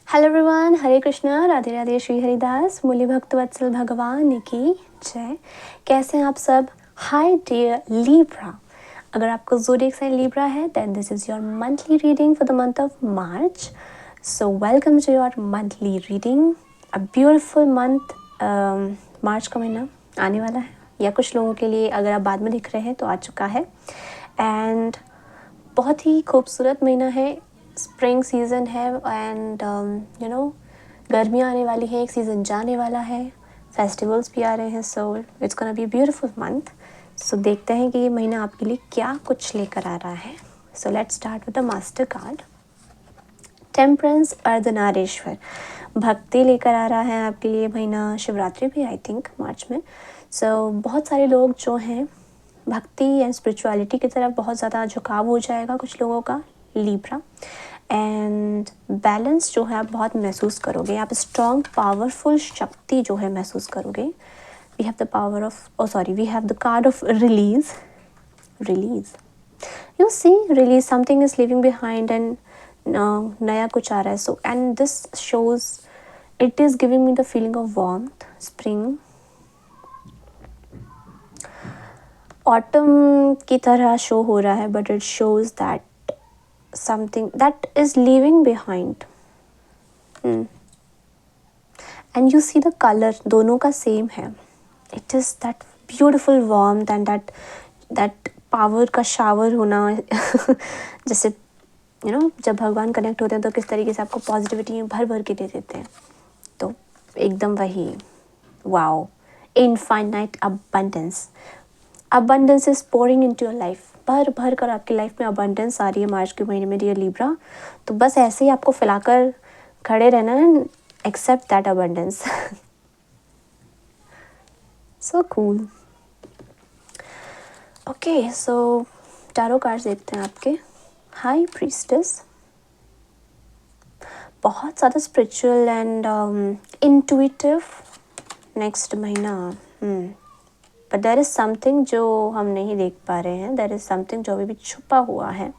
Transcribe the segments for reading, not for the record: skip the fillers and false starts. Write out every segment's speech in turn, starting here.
Hello everyone, हरे कृष्णा, राधे राधे, श्री हरिदास, मूल्य भक्त वत्सल भगवान की जय। कैसे हैं आप सब? Hi dear Libra. अगर आपको ज़ोडिएक साइन लीब्रा है then this is your monthly reading for the month of March. So welcome to your monthly reading. A beautiful month. March का महीना आने वाला है, या कुछ लोगों के लिए अगर आप बाद में दिख रहे हैं तो आ चुका है। एंड बहुत ही खूबसूरत महीना है, स्प्रिंग सीज़न है एंड गर्मियाँ आने वाली है, एक सीज़न जाने वाला है, फेस्टिवल्स भी आ रहे हैं। So it's gonna be beautiful month. So देखते हैं कि ये महीना आपके लिए क्या कुछ लेकर आ रहा है। So let's start with the master card. Temperance, Ardhanarishvara, भक्ति लेकर आ रहा है आपके लिए महीना। शिवरात्रि भी आई थिंक मार्च में। सो बहुत सारे लोग जो हैं भक्ति एंड स्पिरिचुअलिटी की तरफ बहुत ज़्यादा झुकाव हो जाएगा कुछ लोगों का, लीब्रा। एंड बैलेंस जो है आप बहुत महसूस करोगे, आप स्ट्रॉन्ग पावरफुल शक्ति जो है महसूस करोगे। We have the power of we have the card of release. You see, release, something is living behind and नया कुछ आ रहा है। So and this shows, it is giving me the feeling of warmth, spring, autumn की तरह show हो रहा है, but it shows that something that is leaving behind. And you see the color, दोनों का सेम है. It is that beautiful warmth and that power का shower होना जैसे जब भगवान कनेक्ट होते हैं तो किस तरीके से आपको पॉजिटिविटी भर भर के दे देते हैं, तो एकदम वही wow, infinite abundance is pouring into your life. भर भर कर आपकी लाइफ में अबंडेंस आ रही है मार्च के महीने में डियर लीब्रा। तो बस ऐसे ही आपको फैलाकर खड़े रहना है, accept that abundance. So cool. Okay, so tarot cards देखते हैं आपके। हाई प्रीस्टेस, बहुत ज़्यादा स्पिरिचुअल एंड इंट्यूटिव नेक्स्ट महीना। बट देयर इज़ समथिंग जो हम नहीं देख पा रहे हैं, देयर इज़ समथिंग जो अभी भी छुपा हुआ है।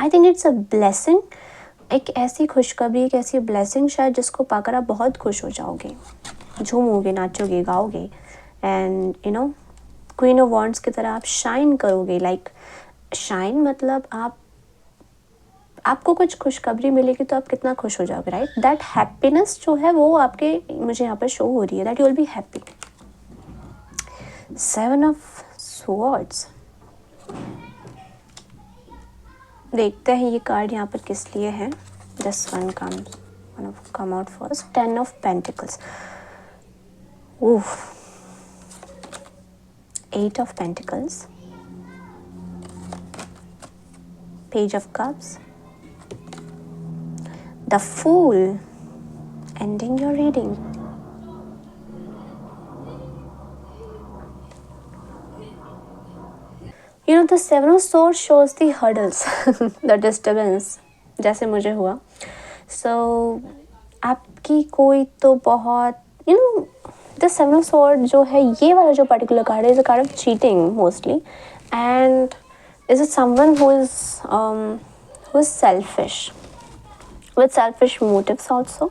I think it's a blessing, एक ऐसी खुशखबरी, एक ऐसी ब्लेसिंग शायद जिसको पाकर आप बहुत खुश हो जाओगे, झूमोगे, नाचोगे, गाओगे एंड क्वीन ऑफ वॉन्ड्स की तरह आप शाइन करोगे। लाइक शाइन मतलब आपको कुछ खुशखबरी मिलेगी तो आप कितना खुश हो जाओगे, राइट? दैट हैप्पीनेस जो है वो आपके मुझे यहाँ पर शो हो रही है, that you will be happy. Seven of swords, देखते हैं ये कार्ड यहाँ पर किस लिए है। This one come out first. Ten of pentacles, eight of pentacles, page of cups, the fool, ending your reading. The seven of swords shows the hurdles, the disturbance, जैसे मुझे हुआ। So आपकी कोई तो बहुत the seven of swords जो है, ये वाला जो particular card है, is a card of cheating mostly, and is it someone who is selfish with selfish motives also.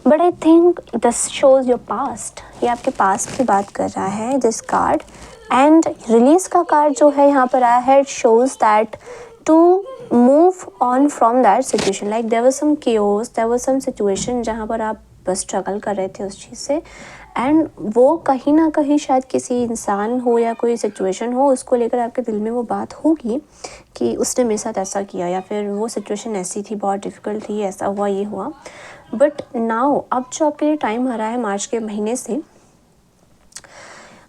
But I think this shows your past, ये आपके past की बात कर रहा है this card. एंड रिलीज का card जो है यहाँ पर आया है, it shows that to move on from that situation. Like there was some chaos, there was some situation जहाँ पर आप बस स्ट्रगल कर रहे थे उस चीज़ से, एंड वो कहीं ना कहीं शायद किसी इंसान हो या कोई सिचुएशन हो, उसको लेकर आपके दिल में वो बात होगी कि उसने मेरे साथ ऐसा किया, या फिर वो सिचुएशन ऐसी थी, बहुत डिफ़िकल्ट थी, ऐसा हुआ, ये हुआ। बट नाउ अब जो आपके लिए टाइम आ रहा है मार्च के महीने से,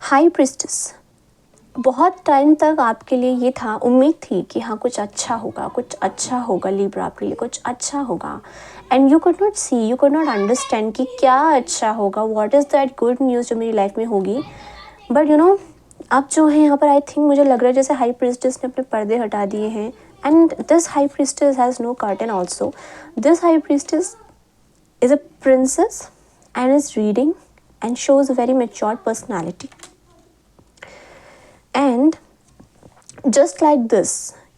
हाई प्रीस्टेस, बहुत टाइम तक आपके लिए ये था, उम्मीद थी कि हाँ कुछ अच्छा होगा लीब्रा, आपके लिए कुछ अच्छा होगा। And you could not see, you could not understand कि क्या अच्छा होगा, what is that good news जो मेरी लाइफ में होगी। बट अब जो है यहाँ पर आई थिंक मुझे लग रहा है जैसे हाई प्रीस्टेस ने अपने पर्दे हटा दिए हैं। And this high priestess has no curtain also. This high priestess is a princess and is reading and shows a very mature personality. And just like this,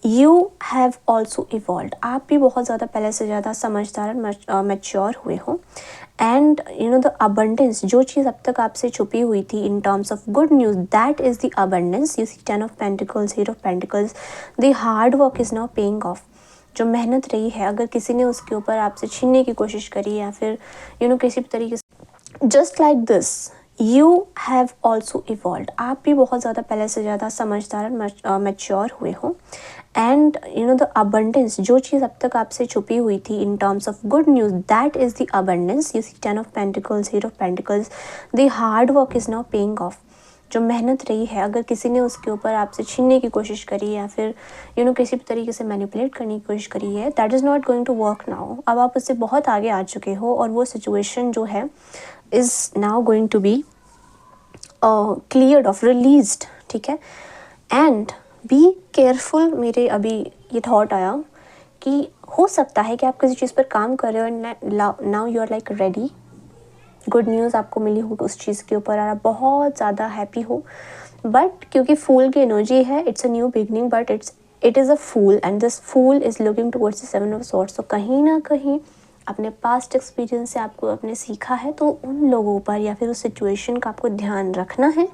you have also evolve, आप भी बहुत ज़्यादा पहले से ज़्यादा समझदार mature हुए हो. And you know the abundance, जो चीज़ अब तक आपसे छुपी हुई थी in terms of good news, that is the abundance. You see 10 of pentacles, 8 of pentacles. The hard work is now paying off. जो मेहनत रही है, अगर किसी ने उसके ऊपर आपसे छीनने की कोशिश करी या फिर किसी भी तरीके से, just like this you have also evolve, आप भी बहुत ज़्यादा पहले से ज़्यादा समझदार मैच्योर हुए हो. एंड द अबंडेंस, जो चीज़ अब तक आपसे छुपी हुई थी in terms of good news, that is the abundance. You see 10 of pentacles, 8 of pentacles. The hard work is now paying off. जो मेहनत रही है, अगर किसी ने उसके ऊपर आपसे छीनने की कोशिश करी या फिर किसी भी तरीके से मैनिपुलेट करने की कोशिश करी है, that is not going to work now. अब आप उससे बहुत आगे आ चुके हो और वो सिचुएशन जो है is now going to be cleared off, released. ठीक है. And be careful. मेरे अभी ये थॉट आया कि हो सकता है कि आप किसी चीज़ पर काम कर रहे हो and now you are like ready, good news आपको मिली हो उस चीज़ के ऊपर और आप बहुत ज़्यादा हैप्पी हो. बट क्योंकि फूल की एनर्जी है, it's a new beginning, but it is a fool and this fool is looking towards the 7 of swords. तो कहीं ना कहीं अपने पास्ट एक्सपीरियंस से आपको अपने सीखा है, तो उन लोगों पर या फिर उस सिचुएशन का आपको ध्यान रखना है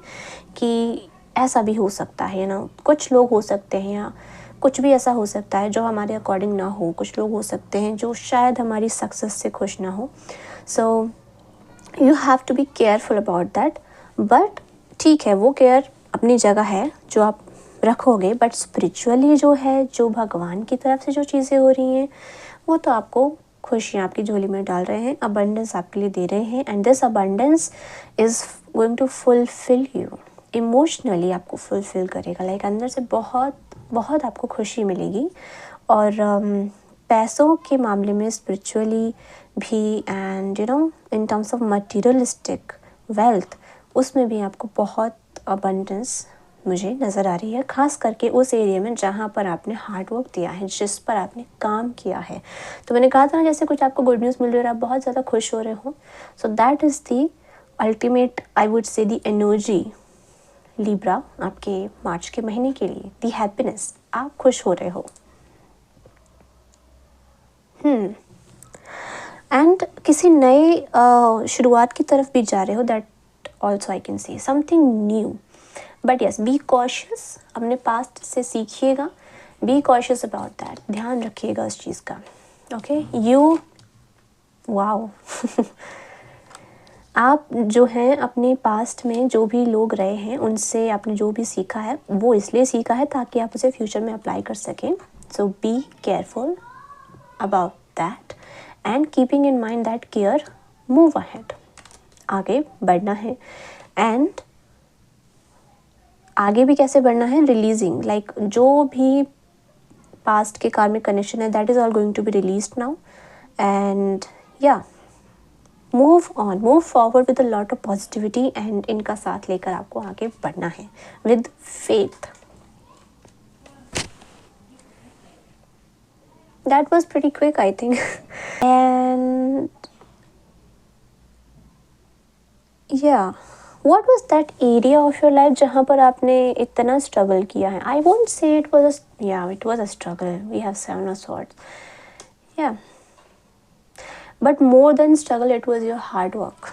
कि ऐसा भी हो सकता है ना. कुछ लोग हो सकते हैं या कुछ भी ऐसा हो सकता है जो हमारे अकॉर्डिंग ना हो. कुछ लोग हो सकते हैं जो शायद हमारी सक्सेस से खुश ना हो. So you have to be careful about that. But ठीक है, वो केयर अपनी जगह है जो आप रखोगे, बट स्पिरिचुअली जो है, जो भगवान की तरफ से जो चीज़ें हो रही हैं, वो तो आपको खुशियाँ आपकी झोली में डाल रहे हैं, अबंडेंस आपके लिए दे रहे हैं. And this abundance is going to fulfil you emotionally. आपको फुलफिल करेगा, लाइक अंदर से बहुत बहुत आपको खुशी मिलेगी. और पैसों के मामले में स्पिरिचुअली भी and in terms of materialistic wealth, उसमें भी आपको बहुत अबंडेंस मुझे नज़र आ रही है, ख़ास करके उस एरिया में जहाँ पर आपने हार्ड वर्क दिया है, जिस पर आपने काम किया है. तो मैंने कहा था ना, जैसे कुछ आपको गुड न्यूज़ मिल रही है और आप बहुत ज़्यादा खुश हो रहे हो. So that is the ultimate, I would say, the energy Libra आपके मार्च के महीने के लिए. दी हैप्पीनेस, आप खुश हो रहे हो. एंड किसी नए शुरुआत की तरफ भी जा रहे हो. That also I can see something new. But yes, be cautious. अपने पास्ट से सीखिएगा. Be cautious about that. ध्यान रखिएगा उस चीज़ का. ओके. यू वाओ आप जो हैं अपने पास्ट में जो भी लोग रहे हैं, उनसे आपने जो भी सीखा है, वो इसलिए सीखा है ताकि आप उसे फ्यूचर में अप्लाई कर सकें. So be careful about that and keeping in mind that care, move ahead. आगे बढ़ना है. एंड आगे भी कैसे बढ़ना है? रिलीजिंग, लाइक जो भी पास्ट के कार्मिक कनेक्शन है, that is all going to be released now. And या move on, move forward with a lot of positivity. And इनका साथ लेकर आपको आगे बढ़ना है with faith. That was pretty quick, I think. And yeah, what was that area of your life जहाँ पर आपने इतना struggle किया है? I won't say it was a, yeah, it was a struggle. We have 7 of swords. Yeah. But more than struggle, it was your hard work.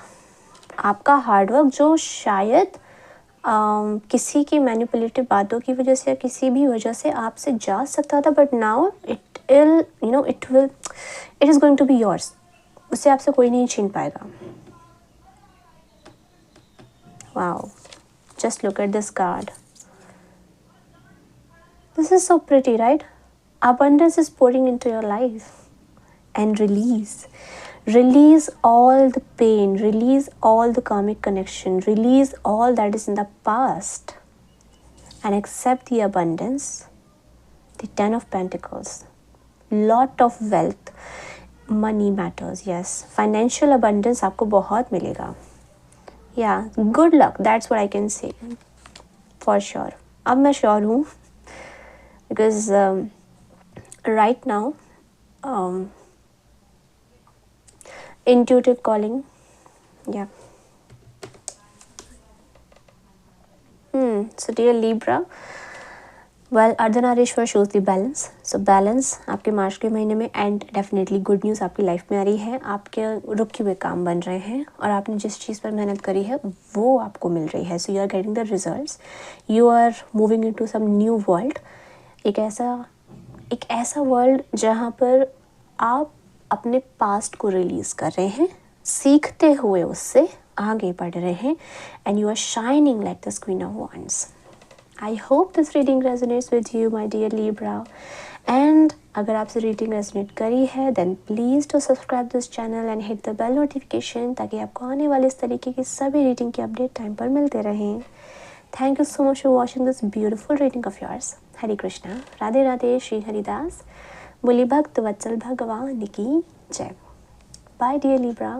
आपका hard work जो शायद किसी की मैनिपुलेटिव बातों की वजह से या किसी भी वजह से आपसे जा सकता था, but now it is going to be yours. उससे आपसे कोई नहीं छीन पाएगा. Wow, just look at this card. This is so pretty, right? Abundance is pouring into your life. And release all the pain, release all the karmic connection, release all that is in the past and accept the abundance. The 10 of Pentacles, lot of wealth, money matters. Yes, financial abundance आपको बहुत मिलेगा. Yeah, good luck, that's what I can say for sure. अब मैं sure हूँ because right now intuitive calling. Yeah. So dear Libra, well Ardhanarishvara shows the balance. So balance आपके March के महीने में, एंड डेफिनेटली गुड न्यूज़ आपकी life में आ रही है. आपके रुके हुए काम बन रहे हैं और आपने जिस चीज़ पर मेहनत करी है वो आपको मिल रही है. So you are getting the results. You are moving into some new world. एक ऐसा वर्ल्ड जहाँ पर आप अपने पास्ट को रिलीज़ कर रहे हैं, सीखते हुए उससे आगे बढ़ रहे हैं, and you are shining like the queen of wands. I hope this reading resonates with you, my dear Libra. And अगर आपसे रीडिंग रेजोनेट करी है then please do subscribe this channel and hit the bell notification ताकि आपको आने वाले इस तरीके की सभी रीडिंग की अपडेट टाइम पर मिलते रहें. Thank you so much for watching this beautiful reading of yours. हरे कृष्णा, राधे राधे, श्री हरिदास. बोली भक्त वत्सल भगवान की जय. Bye dear Libra.